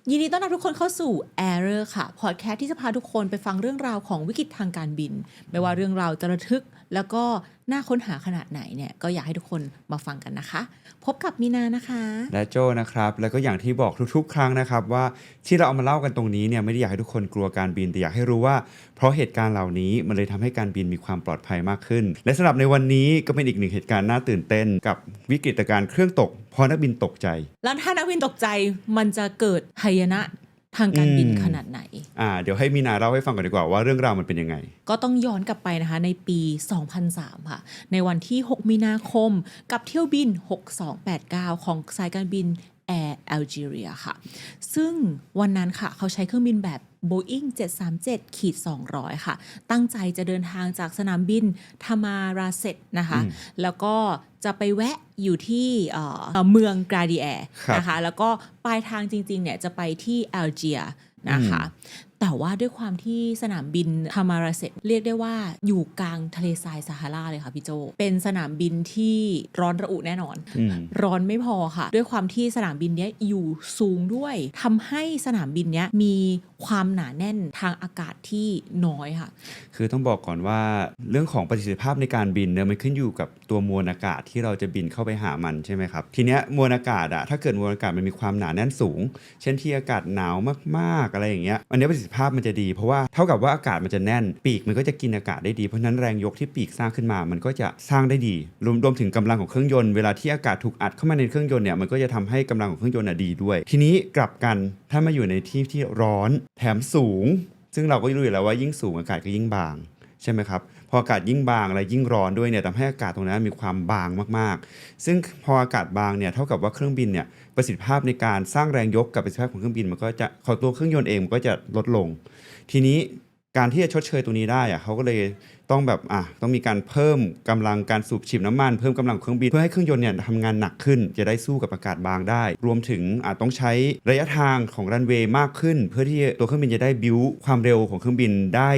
ยินดีต้อนรับทุกคนเข้าสู่ Error ค่ะพอดแคสต์ที่จะพาทุกคนไปฟังเรื่องราวของวิกฤตทางการบินไม่ว่าเรื่องราวจะระทึกแล้วก็น่าค้นหาขนาดไหนเนี่ยก็อยากให้ทุกคนมาฟังกันนะคะพบกับมีนานะคะและโจนะครับแล้วก็อย่างที่บอกทุกๆครั้งนะครับว่าที่เราเอามาเล่ากันตรงนี้เนี่ยไม่ได้อยากให้ทุกคนกลัวการบินแต่อยากให้รู้ว่าเพราะเหตุการณ์เหล่านี้มันเลยทำให้การบินมีความปลอดภัยมากขึ้นและสำหรับในวันนี้ก็เป็นอีกหนึ่งเหตุการณ์น่าตื่นเต้นกับวิกฤตการณ์เครื่องตกพอนักบินตกใจแล้วถ้านักบินตกใจมันจะเกิดหายนะทางการบินขนาดไหนเดี๋ยวให้มีนาเล่าให้ฟังก่อนดีกว่าว่าเรื่องราวมันเป็นยังไงก็ต้องย้อนกลับไปนะคะในปี 2003 ค่ะในวันที่ 6 มีนาคมกับเที่ยวบิน 6289 ของสายการบิน Air Algeria ค่ะซึ่งวันนั้นค่ะเขาใช้เครื่องบินแบบ Boeing 737-200 ค่ะตั้งใจจะเดินทางจากสนามบินทามาราเซตนะคะแล้วก็จะไปแวะอยู่ที่เมืองกราดีแอร์นะคะแล้วก็ปลายทางจริงๆเนี่ยจะไปที่แอลเจียนะคะแต่ว่าด้วยความที่สนามบินทามาราเซตเรียกได้ว่าอยู่กลางทะเลทรายซาฮาราเลยค่ะพี่โจเป็นสนามบินที่ร้อนระอุแน่นอนร้อนไม่พอค่ะด้วยความที่สนามบินนี้อยู่สูงด้วยทำให้สนามบินนี้มีความหนาแน่นทางอากาศที่น้อยค่ะคือต้องบอกก่อนว่าเรื่องของประสิทธิภาพในการบินเนี่ยมันขึ้นอยู่กับตัวมวลอากาศที่เราจะบินเข้าไปหามันใช่ไหมครับทีเนี้ยมวลอากาศถ้าเกิดมวลอากาศมันมีความหนาแน่นสูงเช่นที่อากาศหนาวมากๆอะไรอย่างเงี้ยอันนี้ประสิทธิภาพมันจะดีเพราะว่าเท่ากับว่าอากาศมันจะแน่นปีกมันก็จะกินอากาศได้ดีเพราะนั้นแรงยกที่ปีกสร้างขึ้นมามันก็จะสร้างได้ดีรวมถึงกำลังของเครื่องยนต์เวลาที่อากาศถูกอัดเข้ามาในเครื่องยนต์เนี่ยมันก็จะทำให้กำลังของเครื่องยนต์ดีด้วยทีนี้กลับกันถ้ามาอยู่ในที่ที่ร้อนแถมสูงซึ่งเราก็รู้อยู่แล้วว่ายิ่งสูงอากาศก็ยิ่งบางใช่ไหมครับพออากาศยิ่งบางและยิ่งร้อนด้วยเนี่ยทำให้อากาศตรงนั้นมีความบางมากๆซึ่งพออากาศบางเนี่ยเท่ากับว่าเครื่องบินเนี่ยประสิทธิภาพในการสร้างแรงยกกับประสิทธิภาพของเครื่องบินมันก็จะของตัวเครื่องยนต์เองมันก็จะลดลงทีนี้การที่จะชดเชยตรงนี้ได้เขาก็เลยต้องแบบต้องมีการเพิ่มกำลังการสูบฉีดน้ำมันเพิ่มกำลังเครื่องบินเพื่อให้เครื่องยนต์เนี่ยทำงานหนักขึ้นจะได้สู้กับอากาศบางได้รวมถึงต้องใช้ระยะทางของรันเวย์มากขึ้นเพื่อที่ตัวเครื่องบินจะได้บิ้วความเร็วของเครื่องบินได้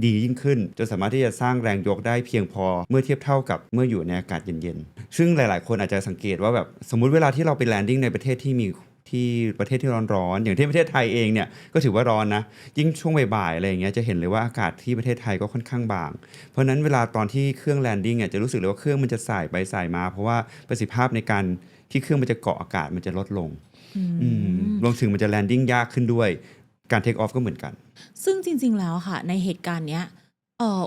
ดียิ่งขึ้นจนสามารถที่จะสร้างแรงยกได้เพียงพอเมื่อเทียบเท่ากับเมื่ออยู่ในอากาศเย็นๆซึ่งหลายๆคนอาจจะสังเกตว่าแบบสมมุติเวลาที่เราไปแลนดิ้งในประเทศที่ร้อนๆอย่างที่ประเทศไทยเองเนี่ยก็ถือว่าร้อนนะยิ่งช่วงบ่ายๆอะไรอย่างเงี้ยจะเห็นเลยว่าอากาศที่ประเทศไทยก็ค่อนข้างบางเพราะนั้นเวลาตอนที่เครื่องแลนดิ้งจะรู้สึกเลยว่าเครื่องมันจะสายไปสายมาเพราะว่าประสิทธิภาพในการที่เครื่องมันจะเกาะอากาศมันจะลดลงรวมถึงมันจะแลนดิ้งยากขึ้นด้วยการเทคออฟก็เหมือนกันซึ่งจริงๆแล้วค่ะในเหตุการณ์เนี้ย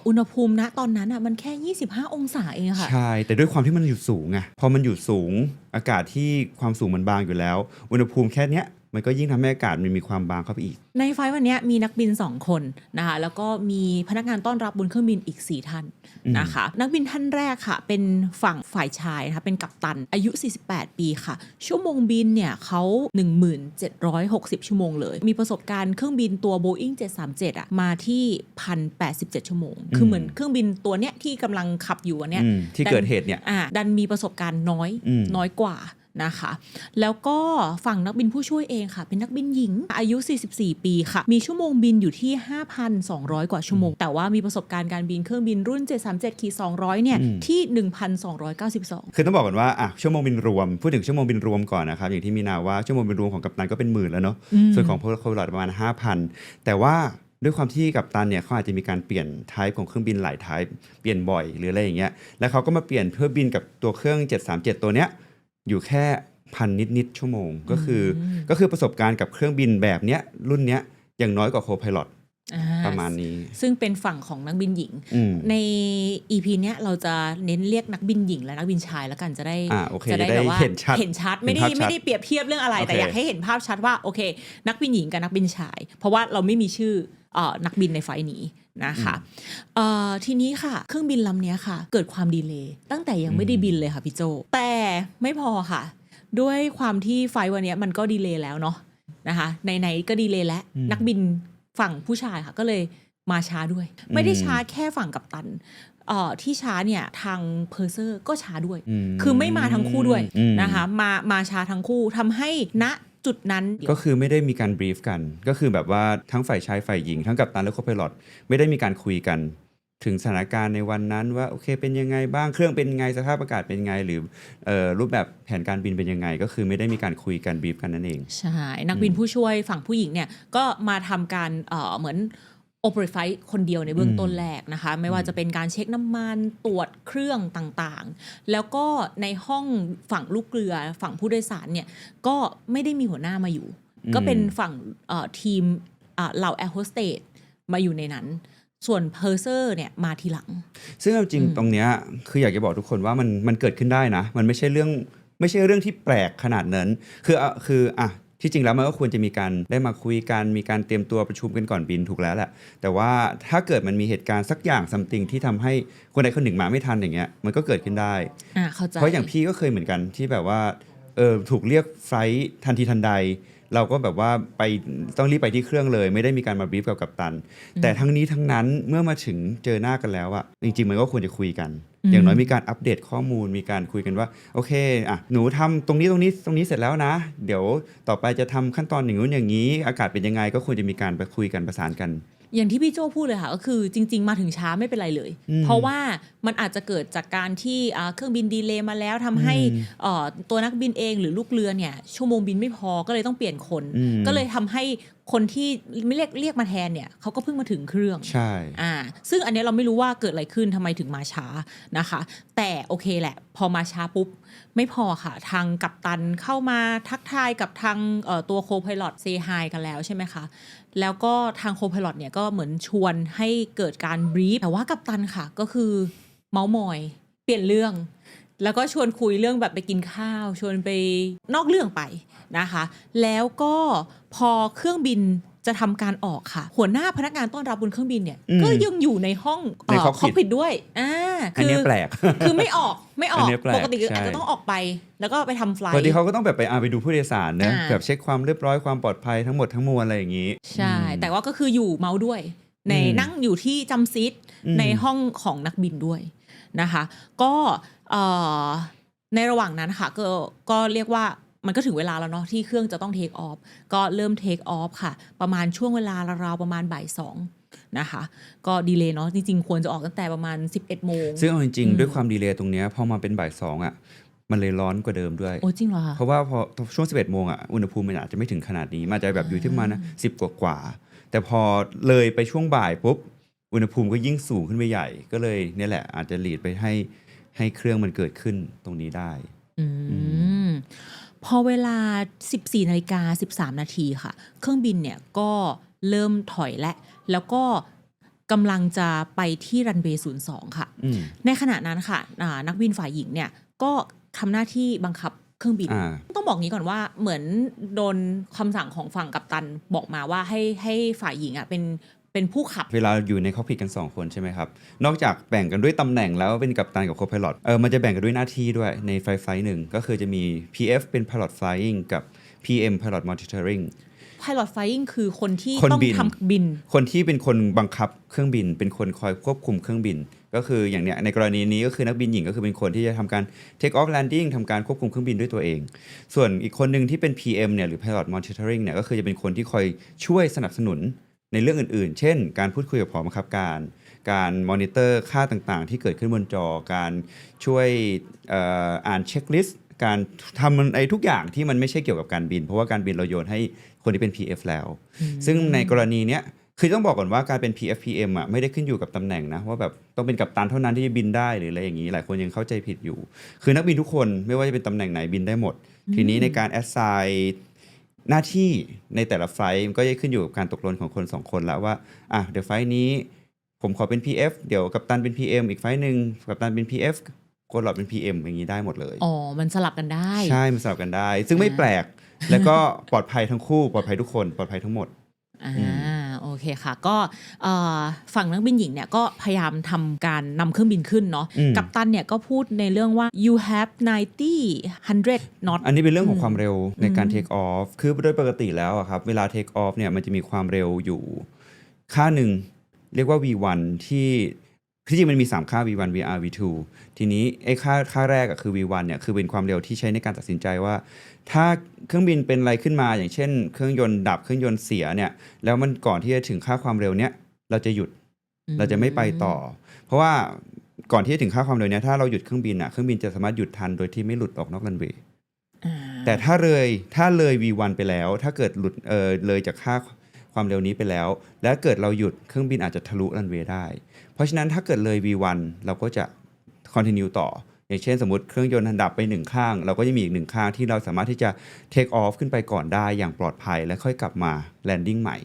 อุณหภูมิณตอนนั้นมันแค่25องศาเองค่ะใช่แต่ด้วยความที่มันอยู่สูงไงพอมันอยู่สูงอากาศที่ความสูงมันบางอยู่แล้วอุณหภูมิแค่เนี้ยมันก็ยิ่งทำให้อากาศมันมีความบางเข้าไปอีกในไฟล์วันนี้มีนักบิน2คนนะคะแล้วก็มีพนักงานต้อนรับบนเครื่องบินอีก4ท่านนะคะนักบินท่านแรกค่ะเป็นฝั่งฝ่ายชายนะคะเป็นกัปตันอายุ48ปีค่ะชั่วโมงบินเนี่ยเขา 1760 ชั่วโมงเลยมีประสบการณ์เครื่องบินตัว Boeing 737มาที่ 1,087 ชั่วโมงคือเหมือนเครื่องบินตัวเนี้ยที่กำลังขับอยู่อันเนี้ยที่เกิดเหตุเนี่ยดันมีประสบการณ์น้อยกว่านะคะแล้วก็ฝั่งนักบินผู้ช่วยเองค่ะเป็นนักบินหญิงอายุ44ปีค่ะมีชั่วโมงบินอยู่ที่ 5,200 กว่าชั่วโมงแต่ว่ามีประสบการณ์การบินเครื่องบินรุ่น 737-200 เนี่ยที่ 1,292 คือต้องบอกก่อนว่าชั่วโมงบินรวมพูดถึงชั่วโมงบินรวมก่อนนะครับอย่างที่มีนาว่าชั่วโมงบินรวมของกัปตันก็เป็นหมื่นแล้วเนาะส่วนของพลโควิดประมาณ 5,000 แต่ว่าด้วยความที่กัปตันเนี่ยเขาอาจจะมีการเปลี่ยนไทป์ของเครื่องบินหลายไทป์เปลี่ยนบ่อยหรืออะไรอย่างเงี้ยแล้วเขาก็มาเปลี่ยนเพื่อบินกับตัวเครื่อง737ตัวเนี้ยอยู่แค่พันนิดชั่วโมงก็คือประสบการณ์กับเครื่องบินแบบเนี้ยรุ่นเนี้ยอย่างน้อยกว่าโคไพลอตประมาณนี้ซึ่งเป็นฝั่งของนักบินหญิงใน EP เนี้ยเราจะเน้นเรียกนักบินหญิงและนักบินชายแล้วกันจะได้แบบว่าเห็นชัดไม่ได้เปรียบเทียบเรื่องอะไรแต่อยากให้เห็นภาพชัดว่าโอเคนักบินหญิงกับนักบินชายเพราะว่าเราไม่มีชื่อนักบินในไฟล์นี้นะคะทีนี้ค่ะเครื่องบินลำนี้ค่ะเกิดความดีเลย์ตั้งแต่ยังไม่ได้บินเลยค่ะพี่โจแต่ไม่พอค่ะด้วยความที่ไฟล์วันนี้มันก็ดีเลย์แล้วเนาะนะคะไหนๆก็ดีเลย์แล้วนักบินฝั่งผู้ชายค่ะก็เลยมาช้าด้วยไม่ได้ช้าแค่ฝั่งกัปตันที่ช้าเนี่ยทางเพอร์เซอร์ก็ช้าด้วยคือไม่มาทั้งคู่ด้วยนะคะมาช้าทั้งคู่ทำให้ณจุดนั้นก็คือไม่ได้มีการบรีฟกันก็คือแบบว่าทั้งฝ่ายชายฝ่ายหญิงทั้งกัปตันและโคไพลอตไม่ได้มีการคุยกัน ถึงสถานการณ์ในวันนั้นว่าโอเคเป็นยังไงบ้างเครื่องเป็นยังไงสภาพอากาศเป็นยังไงหรือรูปแบบแผนการบินเป็นยังไงก็คือไม่ได้มีการคุยกันบีฟกันนั่นเองใช่นักบินผู้ช่วยฝั่งผู้หญิงเนี่ยก็มาทำการเหมือนโอเปอเรตไฟท์คนเดียวในเบื้องต้นแรกนะคะไม่ว่าจะเป็นการเช็คน้ำมันตรวจเครื่องต่างๆแล้วก็ในห้องฝั่งลูกเรือฝั่งผู้โดยสารเนี่ยก็ไม่ได้มีหัวหน้ามาอยู่ก็เป็นฝั่งทีมเหล่าแอร์โฮสเตสมาอยู่ในนั้นส่วนเพอร์เซอร์เนี่ยมาทีหลังซึ่งจริงตรงเนี้ยคืออยากจะบอกทุกคนว่ามันเกิดขึ้นได้นะมันไม่ใช่เรื่องที่แปลกขนาดนั้นคือที่จริงแล้วมันก็ควรจะมีการได้มาคุยกันมีการเตรียมตัวประชุมกันก่อนบินถูกแล้วแหละแต่ว่าถ้าเกิดมันมีเหตุการณ์สักอย่างซัมติงที่ทำให้คนใดคนหนึ่งมาไม่ทันอย่างเงี้ยมันก็เกิดขึ้นได้เข้าใจเพราะอย่างพี่ก็เคยเหมือนกันที่แบบว่าถูกเรียกไฟล์ทันทีทันใดเราก็แบบว่าไปต้องรีบไปที่เครื่องเลยไม่ได้มีการมาบรีฟกับกัปตันแต่ทั้งนี้ทั้งนั้นเมื่อมาถึงเจอหน้ากันแล้วอะจริงๆมันก็ควรจะคุยกันอย่างน้อยมีการอัปเดตข้อมูลมีการคุยกันว่าโอเคหนูทำตรงนี้เสร็จแล้วนะเดี๋ยวต่อไปจะทำขั้นตอนอย่างนู้นอย่างนี้อากาศเป็นยังไงก็ควรจะมีการไปคุยกันประสานกันอย่างที่พี่โจ้พูดเลยค่ะก็คือจริงๆมาถึงช้าไม่เป็นไรเลยเพราะว่ามันอาจจะเกิดจากการที่เครื่องบินดีเลย์มาแล้วทำให้ตัวนักบินเองหรือลูกเรือเนี่ยชั่วโมงบินไม่พอก็เลยต้องเปลี่ยนคนก็เลยทำให้คนที่ไม่เรียกมาแทนเนี่ยเขาก็เพิ่งมาถึงเครื่องใช่ซึ่งอันนี้เราไม่รู้ว่าเกิดอะไรขึ้นทำไมถึงมาช้านะคะแต่โอเคแหละพอมาช้าปุ๊บไม่พอค่ะทางกัปตันเข้ามาทักทายกับทางตัวโคไพลอตเซฮายกันแล้วใช่ไหมคะแล้วก็ทางโคไพลอตเนี่ยก็เหมือนชวนให้เกิดการบรีฟแต่ว่ากัปตันค่ะก็คือเมาส์มอยเปลี่ยนเรื่องแล้วก็ชวนคุยเรื่องแบบไปกินข้าวชวนไปนอกเรื่องไปนะคะแล้วก็พอเครื่องบินจะทำการออกค่ะหัวหน้าพนักงานต้อนรับบนเครื่องบินเนี่ยก็ยังอยู่ในห้องคอกพิทด้วยอันนี้แปลกคือไม่ออกปกติอาจจะต้องออกไปแล้วก็ไปทำไฟล์ปกติเขาก็ต้องแบบไปดูผู้โดยสารนะแบบเช็คความเรียบร้อยความปลอดภัยทั้งหมดทั้งมวลอะไรอย่างนี้ใช่แต่ว่าก็คืออยู่เมาส์ด้วยในนั่งอยู่ที่จำซีทในห้องของนักบินด้วยนะคะก็ในระหว่างนั้นค่ะก็เรียกว่ามันก็ถึงเวลาแล้วเนาะที่เครื่องจะต้องเทคออฟก็เริ่มเทคออฟค่ะประมาณช่วงเวลาราวๆประมาณบ่ายสองนะคะก็ดีเลย์เนาะจริงๆควรจะออกตั้งแต่ประมาณ 11 โมงซึ่งเอาจริงๆด้วยความดีเลย์ตรงนี้พอมาเป็นบ่ายสองมันเลยร้อนกว่าเดิมด้วยโอ้จริงเหรอเพราะว่าพอช่วง 11 โมงอุณหภูมิมันอาจจะไม่ถึงขนาดนี้มันจะแบบอยู่ที่ประมาณ10 กว่าแต่พอเลยไปช่วงบ่ายปุ๊บอุณหภูมิก็ยิ่งสูงขึ้นไปใหญ่ก็เลยเนี่ยแหละอาจจะลีดไปให้เครื่องมันเกิดขึ้นตรงนี้ได้พอเวลา 14:13 นาทีค่ะเครื่องบินเนี่ยก็เริ่มถอยแล้วก็กำลังจะไปที่รันเวย์02ค่ะในขณะนั้นค่ะนักบินฝ่ายหญิงเนี่ยก็ทำหน้าที่บังคับเครื่องบินต้องบอกงี้ก่อนว่าเหมือนโดนคำสั่งของฝั่งกัปตันบอกมาว่าให้ฝ่ายหญิงเป็นผู้ขับเวลาอยู่ในคอกพิทกัน2คนใช่ไหมครับนอกจากแบ่งกันด้วยตำแหน่งแล้วเป็นกัปตันกับโคไพลอตมันจะแบ่งกันด้วยหน้าที่ด้วยในไฟล์หนึ่งก็คือจะมี PF เป็น Pilot Flying กับ PM Pilot Monitoring Pilot Flying คือคนที่ต้องทำบินคนที่เป็นคนบังคับเครื่องบินเป็นคนคอยควบคุมเครื่องบินก็คืออย่างเนี้ยในกรณีนี้ก็คือนักบินหญิงก็คือเป็นคนที่จะทำการ Take off landing ทำการควบคุมเครื่องบินด้วยตัวเองส่วนอีกคนหนึ่งที่เป็น PM เนี่ยหรือ Pilot Monitoring เนี่ยก็คือจะเป็นคนที่คอยช่วยสนับสนุนในเรื่องอื่นๆเช่นการพูดคุยกับผอบังคับการมอนิเตอร์ค่าต่างๆที่เกิดขึ้นบนจอการช่วยอ่านเช็คลิสต์การทำทุกอย่างที่มันไม่ใช่เกี่ยวกับการบินเพราะว่าการบินเราโยนให้คนที่เป็น PF แล้วซึ่งในกรณีเนี้ยคือต้องบอกก่อนว่าการเป็น PF PM ไม่ได้ขึ้นอยู่กับตำแหน่งนะว่าแบบต้องเป็นกัปตันเท่านั้นที่จะบินได้หรืออะไรอย่างนี้หลายคนยังเข้าใจผิดอยู่คือนักบินทุกคนไม่ว่าจะเป็นตำแหน่งไหนบินได้หมดทีนี้ในการ assignหน้าที่ในแต่ละไฟล์มันก็จะขึ้นอยู่กับการตกลงของคน2คนแล้วว่าเดี๋ยวไฟล์นี้ผมขอเป็น PF เดี๋ยวกัปตันเป็น PM อีกไฟล์นึงกัปตันเป็น PF โค้ชหลอดเป็น PM อย่างนี้ได้หมดเลยมันสลับกันได้ใช่มันสลับกันได้ซึ่งไม่แปลกแล้วก็ปลอดภัยทั้งคู่ปลอดภัยทุกคนปลอดภัยทั้งหมดโอเคค่ะก็ฝั่งนักบินหญิงเนี่ยก็พยายามทำการนำเครื่องบินขึ้นเนาะกัปตันเนี่ยก็พูดในเรื่องว่า you have 90 knot อันนี้เป็นเรื่องของความเร็วในการ take off คือโดยปกติแล้วครับเวลา take off เนี่ยมันจะมีความเร็วอยู่ค่าหนึ่งเรียกว่า V1 ที่จริงมันมี3ค่า V1 VR V2 ทีนี้ไอ้ค่าแรกคือ V1 เนี่ยคือเป็นความเร็วที่ใช้ในการตัดสินใจว่าถ้าเครื่องบินเป็นอะไรขึ้นมาอย่างเช่นเครื่องยนต์ดับเครื่องยนต์เสียเนี่ยแล้วมันก่อนที่จะถึงค่าความเร็วเนี้ยเราจะหยุด เราจะไม่ไปต่อ เพราะว่าก่อนที่จะถึงค่าความเร็วเนี้ยถ้าเราหยุดเครื่องบินเครื่องบินจะสามารถหยุดทันโดยที่ไม่หลุดออกนอกรันเวย์แต่ถ้าเลย V1 ไปแล้วถ้าเกิดหลุดเลยจากค่าความเร็วนี้ไปแล้วและเกิดเราหยุดเครื่องบินอาจจะทะลุรันเวย์ได้เพราะฉะนั้นถ้าเกิดเลย V1 เราก็จะ continue ต่ออย่างเช่นสมมติเครื่องยนต์ดับไป1ข้างเราก็จะมีอีก1ข้างที่เราสามารถที่จะ take off ขึ้นไปก่อนได้อย่างปลอดภัยแล้วค่อยกลับมา landing ใหม่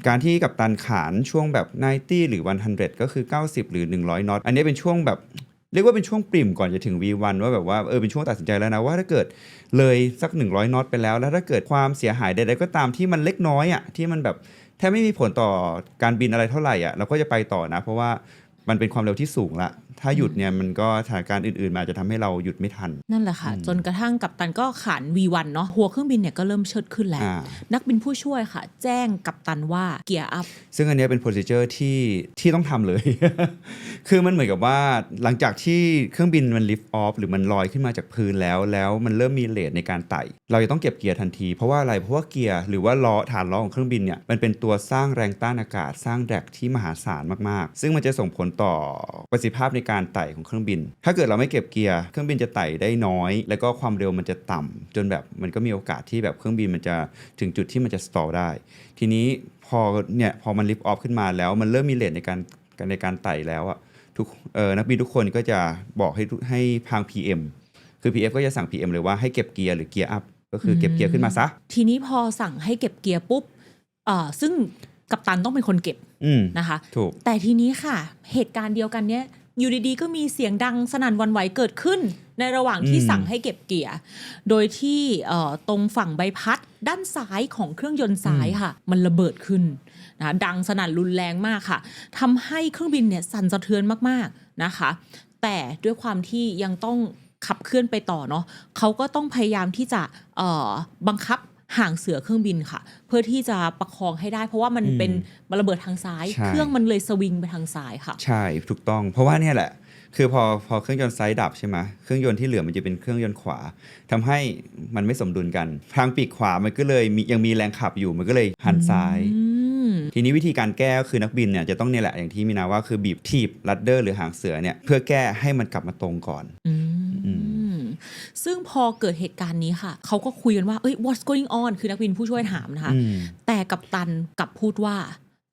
การที่กัปตันขานช่วงแบบ90หรือ100ก็คือ90หรือ100น็อตอันนี้เป็นช่วงแบบเรียกว่าเป็นช่วงปริ่มก่อนจะถึง V1 ว่าแบบว่าเป็นช่วงตัดสินใจแล้วนะว่าถ้าเกิดเลยสัก100น็อตไปแล้วถ้าเกิดความเสียหายใดๆก็ตามที่มันเล็กน้อยที่มันแบบแทบไม่มีผลต่อการบินอะไรเท่าไหร่เราก็จะไปต่อนะเพราะว่ามันเป็นความเร็วที่สูงละถ้าหยุดเนี่ยมันก็สถานการณ์อื่นๆมาจะทำให้เราหยุดไม่ทันนั่นแหละค่ะจนกระทั่งกัปตันก็ขาน V1 เนาะหัวเครื่องบินเนี่ยก็เริ่มเชิดขึ้นแล้วนักบินผู้ช่วยค่ะแจ้งกัปตันว่าเกียร์อัพซึ่งอันนี้เป็น procedure ที่ต้องทำเลย คือมันเหมือนกับว่าหลังจากที่เครื่องบินมัน lift off หรือมันลอยขึ้นมาจากพื้นแล้วมันเริ่มมีเรทในการไต่เราจะต้องเก็บเกียร์ทันทีเพราะว่าอะไรเพราะว่าเกียร์หรือว่าล้อฐานล้อของเครื่องบินเนี่ยมันเป็นตัวสร้างแรงต้านอากาศสร้างแดกที่มหาศาลมากๆซึ่งมันจะส่งผลต่อประสิทธิภาพในการไต่ของเครื่องบินถ้าเกิดเราไม่เก็บเกียร์เครื่องบินจะไต่ได้น้อยแล้วก็ความเร็วมันจะต่ำจนแบบมันก็มีโอกาสที่แบบเครื่องบินมันจะถึงจุดที่มันจะ stall ได้ทีนี้พอมัน lift off ขึ้นมาแล้วมันเริ่มมีเรทในการไต่แล้วทุกนักบินทุกคนก็จะบอกให้ทาง PM คือ PF ก็จะสั่ง PM เลยว่าให้เก็บเกียร์หรือเกียร์อัพก็คือเก็บเกียร์ขึ้นมาซะทีนี้พอสั่งให้เก็บเกียร์ปุ๊บซึ่งกัปตันต้องเป็นคนเก็บนะคะถูกแต่ทีนี้ค่ะเหตุการณ์เดียวกันเนี้ยอยู่ดีๆก็มีเสียงดังสนั่นหวั่นไหวเกิดขึ้นในระหว่างที่สั่งให้เก็บเกียร์โดยที่ตรงฝั่งใบพัดด้านซ้ายของเครื่องยนต์ซ้ายค่ะมันระเบิดขึ้นนะดังสนั่นรุนแรงมากค่ะทำให้เครื่องบินเนี่ยสั่นสะเทือนมากๆนะคะแต่ด้วยความที่ยังต้องขับเคลื่อนไปต่อเนาะเขาก็ต้องพยายามที่จะบังคับห่างเสือเครื่องบินค่ะเพื่อที่จะประคองให้ได้เพราะว่ามันระเบิดทางซ้ายเครื่องมันเลยสวิงไปทางซ้ายค่ะใช่ถูกต้องเพราะว่าเนี่ยแหละคือพอเครื่องยนต์ซ้ายดับใช่ไหมเครื่องยนต์ที่เหลือมันจะเป็นเครื่องยนต์ขวาทำให้มันไม่สมดุลกันทางปีกขวามันก็เลยยังมีแรงขับอยู่มันก็เลยหันซ้ายทีนี้วิธีการแก้ก็คือนักบินเนี่ยจะต้องเนี่ยแหละอย่างที่มีนาว่าคือบีบถีบลัดเดอร์หรือหางเสือเนี่ยเพื่อแก้ให้มันกลับมาตรงก่อนซึ่งพอเกิดเหตุการณ์นี้ค่ะเขาก็คุยกันว่าwhat's going on คือนักบินผู้ช่วยถามนะคะแต่กัปตันกลับพูดว่า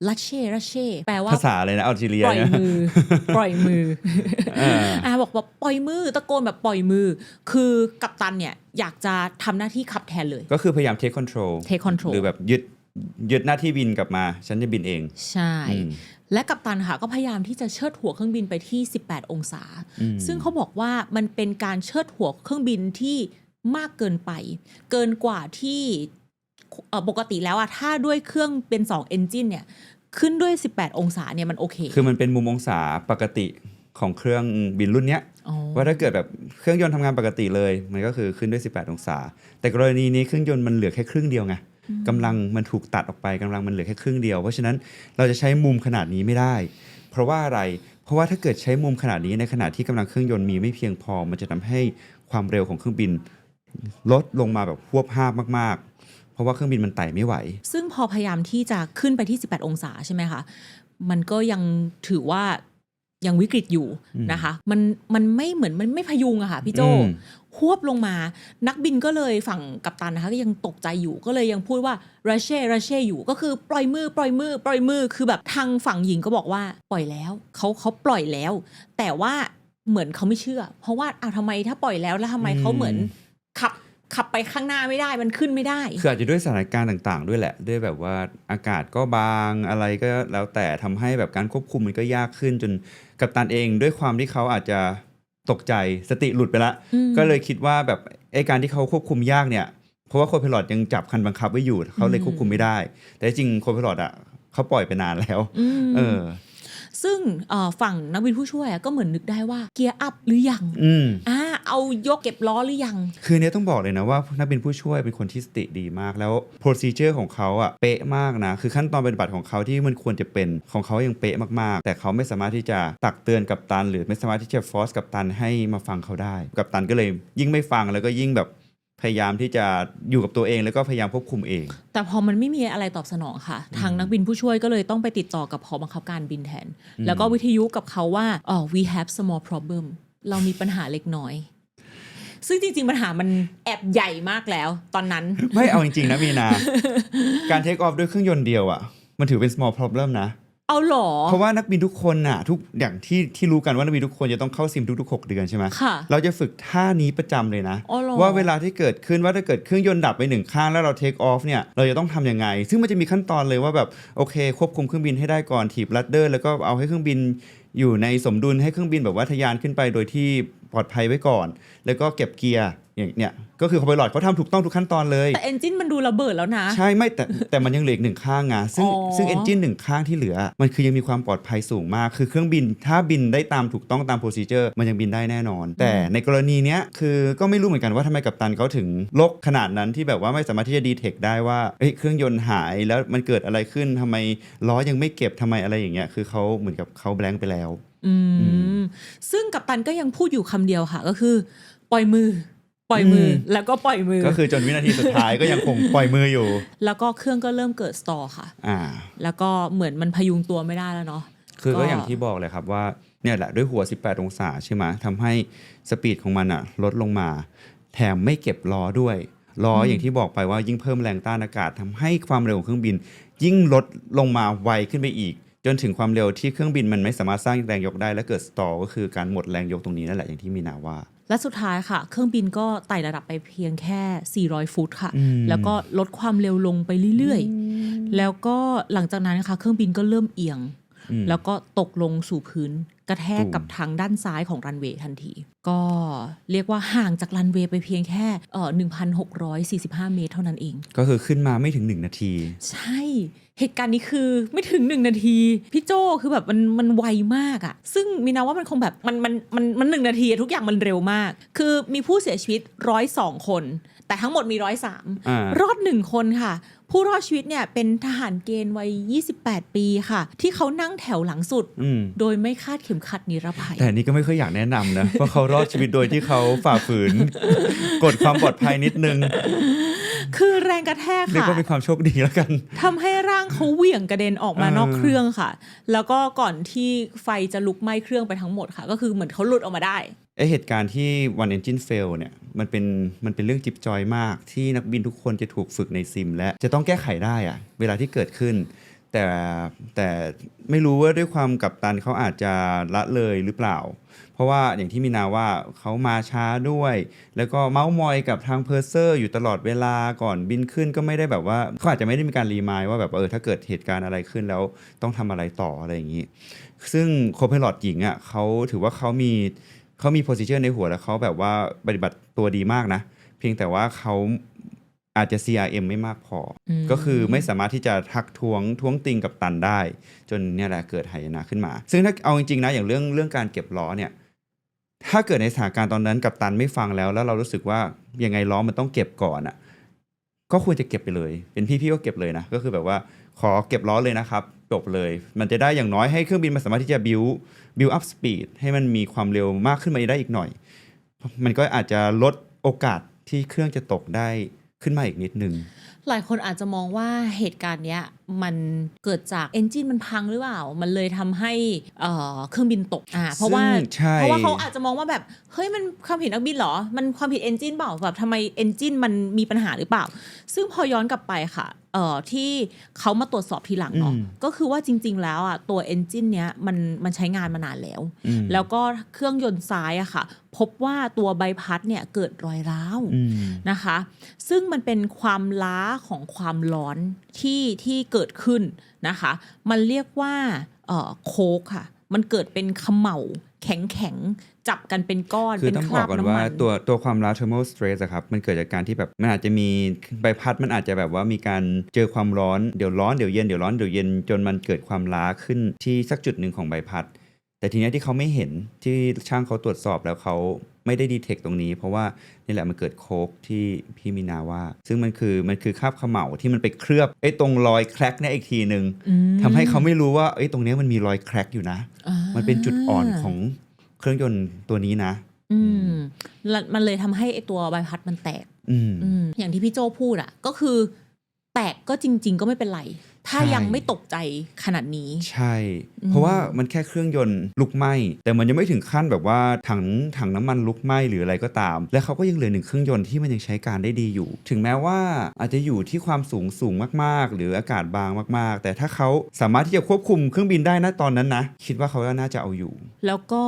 ลัชเช่แปลว่าภาษาอะไรนะอัลจีเรียปล่อยมือ ปล่อยมือบอกว่าปล่อยมือตะโกนแบบปล่อยมือคือกัปตันเนี่ยอยากจะทำหน้าที่ขับแทนเลยก็คือพยายาม take control หรือแบบยึดหน้าที่บินกลับมาฉันจะบินเองใช่และกัปตันค่ะก็พยายามที่จะเชิดหัวเครื่องบินไปที่18องศาซึ่งเขาบอกว่ามันเป็นการเชิดหัวเครื่องบินที่มากเกินไปเกินกว่าที่ปกติแล้วถ้าด้วยเครื่องเป็น2 engine เนี่ยขึ้นด้วย18องศาเนี่ยมันโอเคคือมันเป็นมุมองศาปกติของเครื่องบินรุ่นเนี้ยว่าถ้าเกิดแบบเครื่องยนต์ทำงานปกติเลยมันก็คือขึ้นด้วย18องศาแต่กรณีนี้เครื่องยนต์มันเหลือแค่ครึ่งเดียวไงกำลังมันถูกตัดออกไปกำลังมันเหลือแค่ครึ่งเดียวเพราะฉะนั้นเราจะใช้มุมขนาดนี้ไม่ได้เพราะว่าอะไรเพราะว่าถ้าเกิดใช้มุมขนาดนี้ในขณะที่กำลังเครื่องยนต์มีไม่เพียงพอมันจะทำให้ความเร็วของเครื่องบินลดลงมาแบบพวบภาพมากๆเพราะว่าเครื่องบินมันไต่ไม่ไหวซึ่งพอพยายามที่จะขึ้นไปที่18องศาใช่ไหมคะมันก็ยังถือว่ายังวิกฤตอยู่นะคะมันไม่เหมือนมันไม่พยุงอะค่ะพี่โจฮวบลงมานักบินก็เลยฝั่งกัปตันนะคะก็ยังตกใจอยู่ก็เลยยังพูดว่าราเช่อยู่ก็คือปล่อยมือคือแบบทางฝั่งหญิงก็บอกว่าปล่อยแล้วเขาปล่อยแล้วแต่ว่าเหมือนเขาไม่เชื่อเพราะว่าทำไมถ้าปล่อยแล้วทำไมเขาเหมือนขับไปข้างหน้าไม่ได้มันขึ้นไม่ได้คืออาจจะด้วยสถานการณ์ต่างๆด้วยแหละด้วยแบบว่าอากาศก็บางอะไรก็แล้วแต่ทำให้แบบการควบคุมมันก็ยากขึ้นจนกัปตันเองด้วยความที่เขาอาจจะตกใจสติหลุดไปละก็เลยคิดว่าแบบการที่เขาควบคุมยากเนี่ยเพราะว่าโคพิลอตยังจับคันบังคับไว้อยู่เขาเลยควบคุมไม่ได้แต่จริงโคพิลอตเขาปล่อยไปนานแล้วซึ่งฝั่งนักบินผู้ช่วยก็เหมือนนึกได้ว่าเกียร์อัพหรือยังเอายกเก็บล้อหรือยังคือเนี้ยต้องบอกเลยนะว่านักบินผู้ช่วยเป็นคนที่สติดีมากแล้ว procedure ของเขาเป๊ะมากนะคือขั้นตอนปฏิบัติของเขาที่มันควรจะเป็นของเขายังเป๊ะมากๆแต่เขาไม่สามารถที่จะตักเตือนกัปตันหรือไม่สามารถที่จะฟอร์สกัปตันให้มาฟังเขาได้กัปตันก็เลยยิ่งไม่ฟังแล้วก็ยิ่งแบบ พยายามที่จะอยู่กับตัวเองแล้วก็พยายามควบคุมเองแต่พอมันไม่มีอะไรตอบสนองค่ะทางนักบินผู้ช่วยก็เลยต้องไปติดต่อกับหอบังคับการบินแทนแล้วก็วิทยุกับเขาว่าwe have small problem เรามีปัญหาเล็กน้อยซึ่งจริงๆปัญหามันแอบใหญ่มากแล้วตอนนั้น ไม่เอาจริงๆนะมีนา การเทคออฟด้วยเครื่องยนต์เดียวอ่ะมันถือเป็น small problem นะเอาหรอเพราะว่านักบินทุกคนน่ะทุกอย่างที่รู้กันว่านักบินทุกคนจะต้องเข้าซิมทุกๆ6 เดือนใช่ไหมเราจะฝึกท่านี้ประจำเลยนะว่าเวลาที่เกิดขึ้นว่าถ้าเกิดเครื่องยนต์ดับไป1ข้างแล้วเราเทคออฟเนี่ยเราจะต้องทำยังไงซึ่งมันจะมีขั้นตอนเลยว่าแบบโอเคควบคุมเครื่องบินให้ได้ก่อนถีบลัดเดอร์แล้วก็เอาให้เครื่องบินอยู่ในสมดุลให้เครื่องบินแบบว่าทะยานขึ้นไปโดยที่ปลอดภัยไว้ก่อนแล้วก็เก็บเกียร์อย่างเนี้ยก็คือCopilotเขาทำถูกต้องทุกขั้นตอนเลยแต่เอนจินมันดูระเบิดแล้วนะใช่ไม่แต่มันยังเหลืออีก1ข้างไงซึ่งเอนจิน1ข้างที่เหลือมันคือยังมีความปลอดภัยสูงมากคือเครื่องบินถ้าบินได้ตามถูกต้องตามโปรซีเจอร์มันยังบินได้แน่นอนแต่ในกรณีเนี้ยคือก็ไม่รู้เหมือนกันว่าทำไมกัปตันเขาถึงลกขนาดนั้นที่แบบว่าไม่สามารถที่จะดีเทคได้ว่าเครื่องยนต์หายแล้วมันเกิดอะไรขึ้นทำไมล้อยังไม่เก็บทำไมอะไรอย่างเงี้ยคือเขาเหมือนกับเขาแบงค์ไปแล้วซึ่งกัปตันก็ยังพูดอยู่คำเดียวค่ะก็คือปล่อยมือแล้วก็ปล่อยมือก็คือจนวินาทีสุดท้ายก็ยังคงปล่อยมืออยู่แล้วก็เครื่องก็เริ่มเกิดสตอค่ะแล้วก็เหมือนมันพยุงตัวไม่ได้แล้วเนาะคือก็อย่างที่บอกเลยครับว่าเนี่ยแหละด้วยหัว18องศาใช่ไหมทำให้สปีดของมันอะลดลงมาแถมไม่เก็บล้อด้วยล้ออย่างที่บอกไปว่ายิ่งเพิ่มแรงต้านอากาศทำให้ความเร็วของเครื่องบินยิ่งลดลงมาไวขึ้นไปอีกจนถึงความเร็วที่เครื่องบินมันไม่สามารถสร้างแรงยกได้และเกิดสตอก็คือการหมดแรงยกตรงนี้นั่นแหละอย่างที่มีนาว่าและสุดท้ายค่ะเครื่องบินก็ไต่ระดับไปเพียงแค่400ฟุตค่ะแล้วก็ลดความเร็วลงไปเรื่อยๆแล้วก็หลังจากนั้นค่ะเครื่องบินก็เริ่มเอียงแล้วก็ตกลงสู่พื้นกระแทกกับทางด้านซ้ายของรันเวย์ทันทีก็เรียกว่าห่างจากรันเวย์ไปเพียงแค่ 1,645 เมตรเท่านั้นเองก็คือขึ้นมาไม่ถึง1นาทีใช่เหตุการณ์นี้คือไม่ถึง1นาทีพี่โจคือแบบมันไวมากอะซึ่งมีนาว่ามันคงแบบมัน1นาทีทุกอย่างมันเร็วมากคือมีผู้เสียชีวิต102คนแต่ทั้งหมดมี103รอด1คนค่ะผู้รอดชีวิตเนี่ยเป็นทหารเกณฑ์วัย28ปีค่ะที่เขานั่งแถวหลังสุดโดยไม่คาดเข็มขัดนิรภัยแต่นี่ก็ไม่ค่อยอยากแนะนำนะ เพราะเขารอดชีวิตโดยที่เขาฝ่าฝืน กฎความปลอดภัยนิดนึงคือแรงกระแทกค่ะนี่ก็เป็นความโชคดีแล้วกันทำให้ร่างเขาเหวี่ยงกระเด็นออกมานอกเครื่องค่ะแล้วก็ก่อนที่ไฟจะลุกไหม้เครื่องไปทั้งหมดค่ะก็คือเหมือนเขาหลุดออกมาได้เหตุการณ์ที่ One Engine Fail เนี่ยมันเป็นเรื่องจิ๊บจอยมากที่นักบินทุกคนจะถูกฝึกในซิมและจะต้องแก้ไขได้อะเวลาที่เกิดขึ้นแต่ไม่รู้ว่าด้วยความกัปตันเขาอาจจะละเลยหรือเปล่าเพราะว่าอย่างที่มีนาว่าเขามาช้าด้วยแล้วก็เมาส์มอยกับทางเพอร์เซอร์อยู่ตลอดเวลาก่อนบินขึ้นก็ไม่ได้แบบว่าเขาอาจจะไม่ได้มีการรีมายว่าแบบถ้าเกิดเหตุการณ์อะไรขึ้นแล้วต้องทำอะไรต่ออะไรอย่างนี้ซึ่งโคไพลอตหญิงอ่ะเขาถือว่าเขามีโพสิชันในหัวแล้วเขาแบบว่าปฏิบัติตัวดีมากนะเพียงแต่ว่าเขาอาจจะ CRM ไม่มากพอก็คือไม่สามารถที่จะทักท้วงติงกับตันได้จนเนี่ยแหละเกิดหายนะขึ้นมาซึ่งถ้าเอาจริงๆนะอย่างเรื่องการเก็บล้อเนี่ยถ้าเกิดในสถานการณ์ตอนนั้นกับตันไม่ฟังแล้วเรารู้สึกว่ายังไงล้อมันต้องเก็บก่อนอ่ะก็ควรจะเก็บไปเลยเป็นพี่ก็เก็บเลยนะก็คือแบบว่าขอเก็บล้อเลยนะครับจบเลยมันจะได้อย่างน้อยให้เครื่องบินมันสามารถที่จะ build up speed ให้มันมีความเร็วมากขึ้นมาได้อีกหน่อยมันก็อาจจะลดโอกาสที่เครื่องจะตกได้ขึ้นมาอีกนิดนึงหลายคนอาจจะมองว่าเหตุการณ์เนี้ยมันเกิดจากเอนจินมันพังหรือเปล่ามันเลยทำให้เครื่องบินตกเพราะว่าเขาอาจจะมองว่าแบบเฮ้ยมันความผิดนักบินเหรอมันความผิดเอนจินเปล่าแบบทำไมเอนจินมันมีปัญหาหรือเปล่าซึ่งพอย้อนกลับไปค่ะที่เขามาตรวจสอบทีหลังเนาะก็คือว่าจริงๆแล้วตัวเอนจินเนี้ยมันใช้งานมานานแล้วก็เครื่องยนต์ซ้ายอะค่ะพบว่าตัวใบพัดเนี่ยเกิดรอยร้าวนะคะซึ่งมันเป็นความล้าของความร้อนที่เกิดขึ้นนะคะมันเรียกว่าโค้กค่ะมันเกิดเป็นเขม่าแข็งจับกันเป็นก้อนคือต้องบอกก่อนว่าตัวความร้า thermal stress อะครับมันเกิดจากการที่แบบมันอาจจะมีใบพัดมันอาจจะแบบว่ามีการเจอความร้อนเดี๋ยวร้อนเดี๋ยวเย็นเดี๋ยวร้อนเดี๋ยวเย็นจนมันเกิดความร้าขึ้นที่สักจุดหนึ่งของใบพัดแต่ทีนี้ที่เขาไม่เห็นที่ช่างเขาตรวจสอบแล้วเขาไม่ได้ดีเทคตรงนี้เพราะว่านี่แหละมันเกิดโค้กที่พี่มีนาว่าซึ่งมันคือคราบเขม่าที่มันไปเคลือบตรงรอยแคร็กเนี่ยอีกทีนึงทำให้เขาไม่รู้ว่าตรงนี้มันมีรอยแคร็กอยู่นะมันเป็นจุดอ่อนของเครื่องยนต์ตัวนี้นะ อืมแล้วมันเลยทำให้ไอตัวใบพัดมันแตก อืม อย่างที่พี่โจพูดอ่ะก็คือแตกก็จริง ๆ ก็ไม่เป็นไร ถ้า ใช่ ยังไม่ตกใจขนาดนี้ ใช่ เพราะว่ามันแค่เครื่องยนต์ลุกไหม้แต่มันยังไม่ถึงขั้นแบบว่าถังน้ำมันลุกไหม้หรืออะไรก็ตาม และเขาก็ยังเหลือหนึ่งเครื่องยนต์ที่มันยังใช้การได้ดีอยู่ ถึงแม้ว่าอาจจะอยู่ที่ความสูงมากๆ หรืออากาศบางมากๆ แต่ถ้าเขาสามารถที่จะควบคุมเครื่องบินได้นะตอนนั้นนะคิดว่าเขาน่าจะเอาอยู่ แล้วก็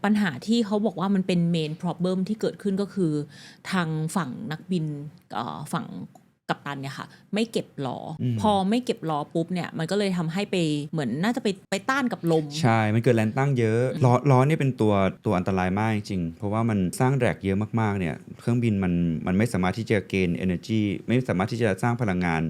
ปัญหาที่เขาบอกว่ามันเป็น main problem ที่เกิดขึ้นก็คือทางฝั่งนักบินฝั่งกัปตันเนี่ยค่ะไม่เก็บล้ออพอไม่เก็บล้อปุ๊บเนี่ยมันก็เลยทำให้ไปเหมือนน่าจะไปต้านกับลม ใช่ มันเกิดแรงตั้งเยอะ ล้อเนี่ยเป็นตัวอันตรายมากจริง เพราะว่ามันสร้างแดกเยอะมากๆ เนี่ย เครื่องบินมันไม่สามารถที่จะเกณฑ์ energy ไม่สามารถที่จะสร้างพลังงาน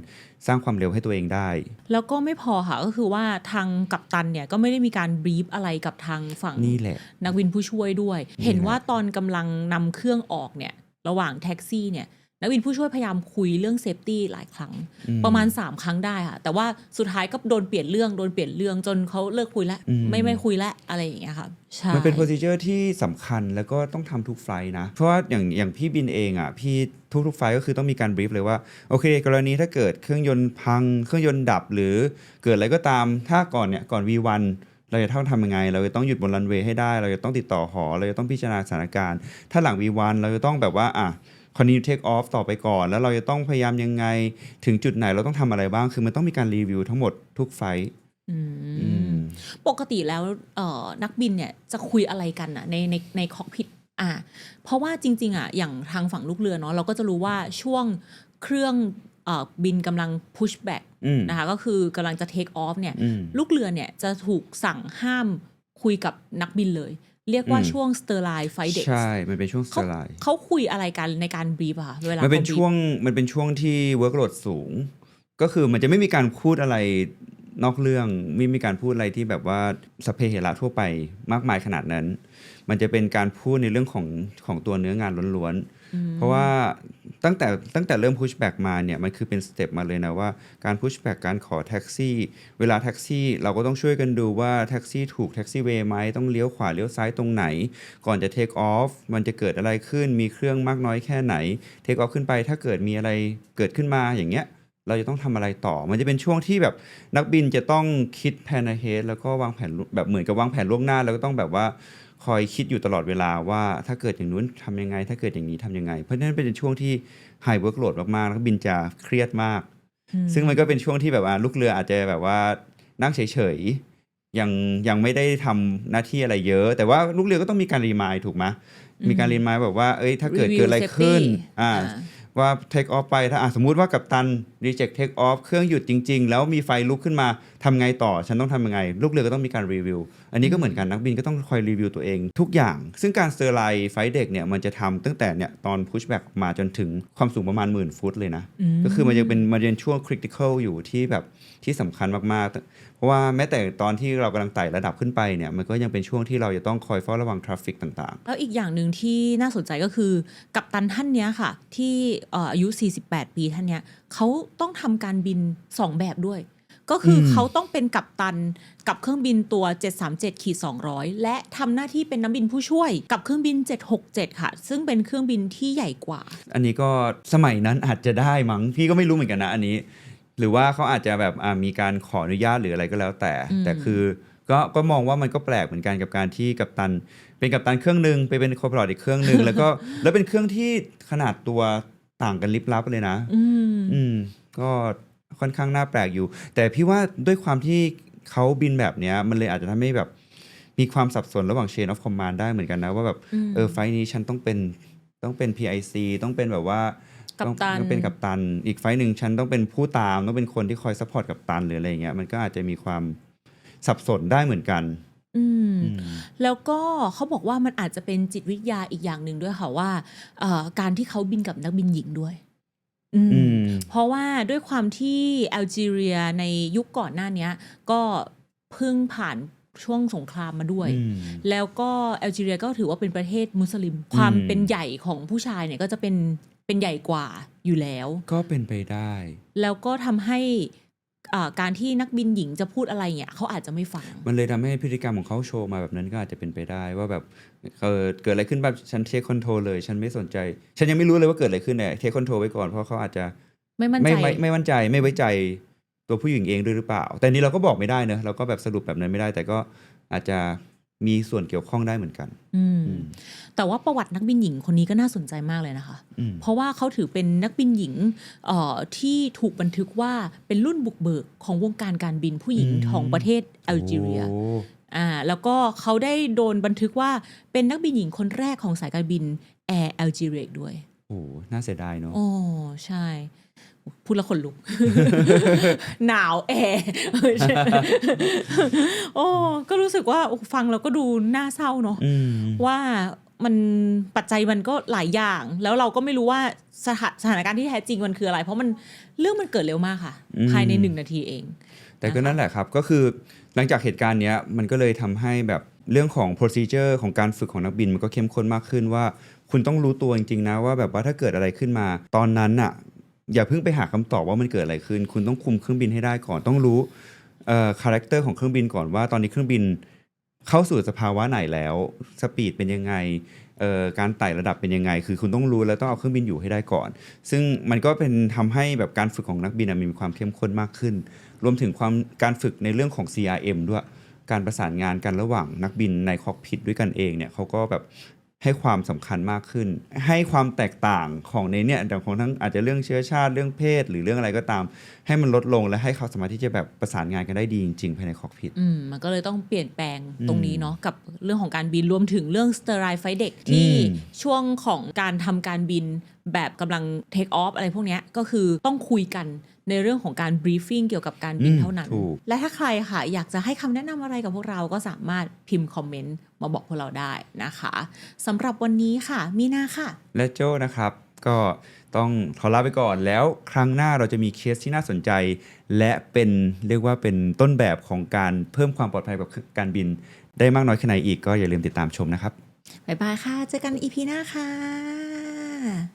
สร้างความเร็วให้ตัวเองได้ แล้วก็ไม่พอค่ะก็คือว่าทางกัปตันเนี่ยก็ไม่ได้มีการบรีฟอะไรกับทางฝั่ง นี่แหละ นักบินผู้ช่วยด้วย เห็นว่าตอนกำลังนำเครื่องออกเนี่ยระหว่างแท็กซี่เนี่ยนักบินผู้ช่วยพยายามคุยเรื่องเซฟตี้หลายครั้งประมาณ3ครั้งได้ค่ะแต่ว่าสุดท้ายก็โดนเปลี่ยนเรื่องจนเขาเลิกคุยแล้วไม่คุยแล้วอะไรอย่างเงี้ยค่ะใช่ มันเป็น procedure ที่สำคัญแล้วก็ต้องทำทุกไฟล์นะ เพราะว่าอย่างพี่บินเองอ่ะพี่ทุกไฟล์ก็คือต้องมีการบรีฟเลยว่าโอเคกรณีถ้าเกิดเครื่องยนต์พังเครื่องยนต์ดับหรือเกิดอะไรก็ตามถ้าก่อน V1 เราจะทำยังไงเราจะต้องหยุดบนรันเวย์ให้ได้เราจะต้องติดต่อหอเราจะต้องพิจารณาสถานการณ์ถ้าหลัง V1 เราจะต้องแบบว่าcontinue take off ต่อไปก่อนแล้วเราจะต้องพยายามยังไงถึงจุดไหนเราต้องทำอะไรบ้างคือมันต้องมีการรีวิวทั้งหมดทุกไฟล์ปกติแล้วนักบินเนี่ยจะคุยอะไรกันอะในคอกพิทเพราะว่าจริงๆอย่างทางฝั่งลูกเรือเนาะเราก็จะรู้ว่าช่วงเครื่องบินกำลัง push back นะคะก็คือกำลังจะ take off เนี่ยลูกเรือเนี่ยจะถูกสั่งห้ามคุยกับนักบินเลยเรียกว่าช่วง Sterline Flight Deck ใช่มันเป็นช่วง Sterline เขาคุยอะไรกันในการบรีฟอะเวลามันเป็นช่วงที่ workload สูงก็คือมันจะไม่มีการพูดอะไรนอกเรื่องไม่มีการพูดอะไรที่แบบว่าสัพเพเหระทั่วไปมากมายขนาดนั้นมันจะเป็นการพูดในเรื่องของตัวเนื้องานล้วนๆเพราะว่าตั้งแต่เริ่ม push back มาเนี่ยมันคือเป็นสเต็ปมาเลยนะว่าการ push back การขอแท็กซี่เวลาแท็กซี่เราก็ต้องช่วยกันดูว่าแท็กซี่ถูกแท็กซี่เวย์ไหมต้องเลี้ยวขวาเลี้ยวซ้ายตรงไหนก่อนจะ take off มันจะเกิดอะไรขึ้นมีเครื่องมากน้อยแค่ไหน take off ขึ้นไปถ้าเกิดมีอะไรเกิดขึ้นมาอย่างเงี้ยเราจะต้องทำอะไรต่อมันจะเป็นช่วงที่แบบนักบินจะต้องคิด plan ahead แล้วก็วางแผนแบบเหมือนกับวางแผนล่วงหน้าแล้วก็ต้องแบบว่าคอยคิดอยู่ตลอดเวลาว่าถ้าเกิดอย่างนู้นทำยังไงถ้าเกิดอย่างนี้ทำยังไงเพราะฉะนั้นเป็นช่วงที่ high workload มากๆนักบินจะเครียดมากซึ่งมันก็เป็นช่วงที่แบบว่าลูกเรืออาจจะแบบว่านั่งเฉยๆยังไม่ได้ทำหน้าที่อะไรเยอะแต่ว่าลูกเรือก็ต้องมีการรีมายถูกไหมมีการรีมายแบบว่าถ้าเกิดอะไรขึ้นว่า take off ไปถ้าสมมุติว่ากัปตัน reject take off เครื่องหยุดจริงๆแล้วมีไฟลุกขึ้นมาทำไงต่อฉันต้องทำยังไงลูกเรือก็ต้องมีการรีวิวอันนี้ก็เหมือนกันนักบินก็ต้องคอยรีวิวตัวเองทุกอย่างซึ่งการ Sterline Flight Deck เนี่ยมันจะทำตั้งแต่เนี่ยตอน pushback มาจนถึงความสูงประมาณ 10,000 ฟุตเลยนะก็คือมันจะเป็นช่วง critical อยู่ที่แบบที่สำคัญมากๆเพราะว่าแม้แต่ตอนที่เรากำลังไต่ระดับขึ้นไปเนี่ยมันก็ยังเป็นช่วงที่เราจะต้องคอยเฝ้าระวังทราฟฟิกต่างๆแล้วอีกอย่างหนึ่งที่น่าสนใจก็คือกัปตันท่านเนี้ยค่ะที่อายุ48 ปีท่านเนี้ยเขาต้องทำการบิน2แบบด้วยก็คือเขาต้องเป็นกัปตันกับเครื่องบินตัว 737-200 และทำหน้าที่เป็นนักบินผู้ช่วยกับเครื่องบิน 767 ค่ะซึ่งเป็นเครื่องบินที่ใหญ่กว่าอันนี้ก็สมัยนั้นอาจจะได้มั้งพี่ก็ไม่รู้เหมือนกันนะอันนี้หรือว่าเขาอาจจะแบบมีการขออนุญาตหรืออะไรก็แล้วแต่คือก็มองว่ามันก็แปลกเหมือนกันกับการที่กัปตันเป็นกัปตันเครื่องนึงไปเป็นโคพายลอตอีกเครื่องนึง แล้วเป็นเครื่องที่ขนาดตัวต่างกันลิบลับเลยนะก็ค่อนข้างน่าแปลกอยู่แต่พี่ว่าด้วยความที่เขาบินแบบเนี้ยมันเลยอาจจะทำให้แบบมีความสับสนระหว่าง chain of command ได้เหมือนกันนะว่าแบบไฟล์นี้ฉันต้องเป็น PIC ต้องเป็นแบบว่าต้องเป็นกัปตันอีกไฟล์หนึ่งฉันต้องเป็นผู้ตามต้องเป็นคนที่คอยซัพพอร์ตกัปตันหรืออะไรอย่างเงี้ยมันก็อาจจะมีความสับสนได้เหมือนกันแล้วก็เขาบอกว่ามันอาจจะเป็นจิตวิทยาอีกอย่างหนึ่งด้วยค่ะว่าการที่เขาบินกับนักบินหญิงด้วยเพราะว่าด้วยความที่แอลจีเรียในยุคก่อนหน้านี้ก็เพิ่งผ่านช่วงสงครามมาด้วยแล้วก็แอลจีเรียก็ถือว่าเป็นประเทศมุสลิมความเป็นใหญ่ของผู้ชายเนี่ยก็จะเป็นใหญ่กว่าอยู่แล้วก็เป็นไปได้แล้วก็ทำให้ การที่นักบินหญิงจะพูดอะไรเนี่ยเขาอาจจะไม่ฟัง มันเลยทำให้พฤติกรรมของเขาโชว์มาแบบนั้นก็อาจจะเป็นไปได้ว่าแบบเกิดอะไรขึ้นแบบฉันเทคคอนโทรลเลยฉันไม่สนใจฉันยังไม่รู้เลยว่าเกิดอะไรขึ้นเนี่ยเทคคอนโทรลไว้ก่อนเพราะเขาอาจจะ ไม่มั่นใจ ไม่มั่นใจไม่ไว้ใจตัวผู้หญิงเองด้วยหรือเปล่าแต่นี่เราก็บอกไม่ได้เนอะเราก็แบบสรุปแบบนั้นไม่ได้แต่ก็อาจจะมีส่วนเกี่ยวข้องได้เหมือนกัน อืมแต่ว่าประวัตินักบินหญิงคนนี้ก็น่าสนใจมากเลยนะคะ เพราะว่าเขาถือเป็นนักบินหญิงที่ถูกบันทึกว่าเป็นรุ่นบุกเบิกของวงการการบินผู้หญิงของประเทศแอลจีเรีย โอ้ แล้วก็เขาได้โดนบันทึกว่าเป็นนักบินหญิงคนแรกของสายการบินแอร์แอลจีเรียด้วย โหน่าเสียดายเนอะ โอ้ใช่ พูดแล้วขนลุก หนาวแอร์โอ้ก็รู้สึกว่าฟังแล้วก็ดูน่าเศร้าเนาะว่ามันปัจจัยมันก็หลายอย่าง แล้วเราก็ไม่รู้ว่าสถานการณ์ที่แท้จริงมันคืออะไร เพราะเรื่องมันเกิดเร็วมากค่ะ ภายใน1 นาทีเอง แต่ก็นั่นแหละครับก็คือหลังจากเหตุการณ์เนี้ยมันก็เลยทำให้แบบเรื่องของ procedure ของการฝึกของนักบินมันก็เข้มข้นมากขึ้นว่าคุณต้องรู้ตัวจริงๆนะว่าแบบว่าถ้าเกิดอะไรขึ้นมาตอนนั้นน่ะอย่าเพิ่งไปหาคำตอบว่ามันเกิดอะไรขึ้นคุณต้องคุมเครื่องบินให้ได้ก่อนต้องรู้คาแรคเตอร์ของเครื่องบินก่อนว่าตอนนี้เครื่องบินเข้าสู่สภาวะไหนแล้วสปีดเป็นยังไงการไต่ระดับเป็นยังไงคือคุณต้องรู้แล้วต้องเอาเครื่องบินอยู่ให้ได้ก่อนซึ่งมันก็เป็นทำให้แบบการฝึกของนักบินมีความเข้มข้นมากขึ้นรวมถึงการฝึกในเรื่องของ CRM ด้วยการประสานงานกันระหว่างนักบินในคอกพิทด้วยกันเองเนี่ยเขาก็แบบให้ความสำคัญมากขึ้นให้ความแตกต่างของในเนี่ยของทั้งอาจจะเรื่องเชื้อชาติเรื่องเพศหรือเรื่องอะไรก็ตามให้มันลดลงและให้เขาสามารถที่จะแบบประสานงานกันได้ดีจริงๆภายในคอกพิทมันก็เลยต้องเปลี่ยนแปลงตรงนี้เนาะกับเรื่องของการบินรวมถึงเรื่อง sterile flight deck ที่ช่วงของการทำการบินแบบกำลัง take off อะไรพวกนี้ก็คือต้องคุยกันในเรื่องของการ briefing เกี่ยวกับการบินเท่านั้น และถ้าใครค่ะอยากจะให้คำแนะนำอะไรกับพวกเราก็สามารถพิมพ์คอมเมนต์มาบอกพวกเราได้นะคะสำหรับวันนี้ค่ะมีนาค่ะและโจ้นะครับก็ต้องขอลาไปก่อนแล้วครั้งหน้าเราจะมีเคสที่น่าสนใจและเป็นเรียกว่าเป็นต้นแบบของการเพิ่มความปลอดภัยกับการบินได้มากน้อยแค่ไหนอีกก็อย่าลืมติดตามชมนะครับบ๊ายบายค่ะเจอกัน EP หน้าค่ะ